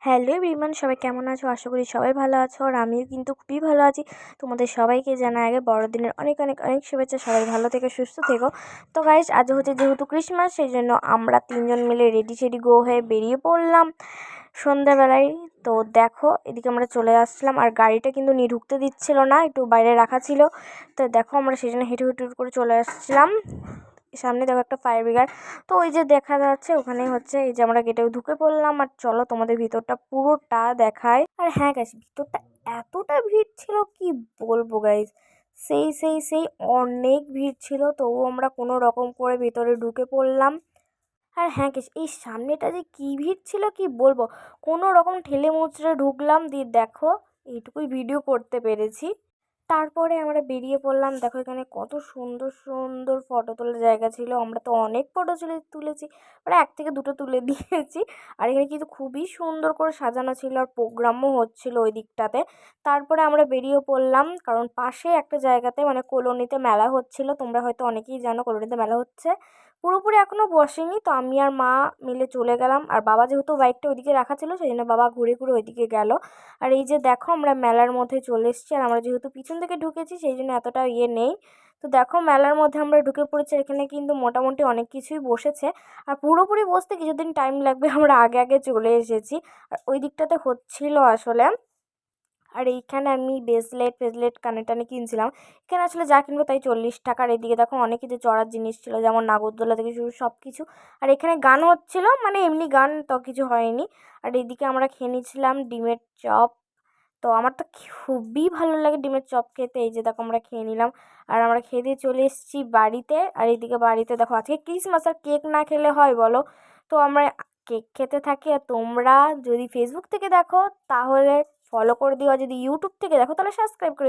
Hello everyone, সবাই কেমন আছো? আশা করি সবাই ভালো আছো। আর আমিও কিন্তু খুবই ভালো আছি। তোমাদের সবাইকে জানাই আগে বড়দিনের অনেক অনেক অনেক শুভেচ্ছা। সবাই ভালো থেকে সুস্থ থেকো। তো গাইস, আজ হচ্ছে যেহেতু ক্রিসমাস, সেই জন্য আমরা তিনজন মিলে রেডি সেডি গো হয়ে বেরিয়ে পড়লাম সন্ধ্যাবেলায়। তো দেখো, এদিকে আমরা চলে আসছিলাম, আর গাড়িটা কিন্তু নিয়ে ঢুকতে দিচ্ছিল না, একটু বাইরে রাখা ছিল। তো দেখো, আমরা সেই জন্য হেঁটে হেঁটে করে চলে আসছিলাম। সামনে দেখো একটা ফায়ার ব্রিগেড, তো ওই যে দেখা যাচ্ছে ওখানে হচ্ছে এই যে আমরা গেটে ঢুকে পড়লাম। আর চলো তোমাদের ভিতরটা পুরোটা দেখাই। আর হ্যাঁ গাইস, ভিতরটা এতটা ভিড় ছিল কি বলবো গাইস, সেই অনেক ভিড় ছিল। তবুও আমরা কোনো রকম করে ভিতরে ঢুকে পড়লাম। আর হ্যাঁ গাইস, এই সামনেটা যে কি ভিড় ছিল কি বলবো, কোনো রকম ঠেলে মুচড়ে ঢুকলাম, দিয়ে দেখো এইটুকুই ভিডিও করতে পেরেছি। তারপরে আমরা বেরিয়ে পড়লাম। দেখো এখানে কত সুন্দর সুন্দর ফটো তোলার জায়গা ছিল। আমরা তো অনেক ফটো তুলেছি, মানে এক থেকে দুটো তুলে দিয়েছি। আর এখানে কিন্তু খুবই সুন্দর করে সাজানো ছিল, আর প্রোগ্রামও হচ্ছিল ওই দিকটাতে। তারপরে আমরা বেরিয়ে পড়লাম, কারণ পাশে একটা জায়গাতে মানে কলোনিতে মেলা হচ্ছিল। তোমরা হয়তো অনেকেই জানো কলোনিতে মেলা হচ্ছে, পুরোপুরি এখনও বসেনি। তো আমি আর মা মিলে চলে গেলাম, আর বাবা যেহেতু বাইকটা ওইদিকে রাখা ছিল সেই জন্য বাবা ঘুরে ঘুরে ওইদিকে গেল। আর এই যে দেখো, আমরা মেলার মধ্যে চলে এসেছি, আর আমরা যেহেতু পিছন থেকে ঢুকেছি সেই জন্য এতটা নেই। তো দেখো, মেলার মধ্যে আমরা ঢুকে পড়েছি। এখানে কিন্তু মোটামুটি অনেক কিছুই বসেছে, আর পুরোপুরি বসতে কিছুদিন টাইম লাগবে। আমরা আগে আগে চলে এসেছি, আর ওই দিকটাতে হচ্ছিল আসলে। আর এইখানে আমি ফেজলেট কানে টানে কিনছিলাম। এখানে আসলে যা কিনবো তাই 40 টাকার। এদিকে দেখো অনেক কিছু চড়ার জিনিস ছিল, যেমন নাগরদোলা থেকে শুরু সব কিছু। আর এখানে গান হচ্ছিল, মানে এমনি গান তো কিছু হয়নি। আর এদিকে আমরা খেয়ে নিয়েছিলাম ডিমের চপ। তো আমার তো খুবই ভালো লাগে ডিমের চপ খেতে। এই যে দেখো আমরা খেয়ে নিলাম, আর আমরা খেয়ে দিয়ে চলে এসেছি বাড়িতে। আর এইদিকে বাড়িতে দেখো আজকে ক্রিসমাস, আর কেক না খেলে হয় বলো? তো আমরা কেক খেতে থাকি। আর তোমরা যদি ফেসবুক থেকে দেখো তাহলে ফলো করে দিও, আর যদি ইউটিউব থেকে দেখো তাহলে সাবস্ক্রাইব করে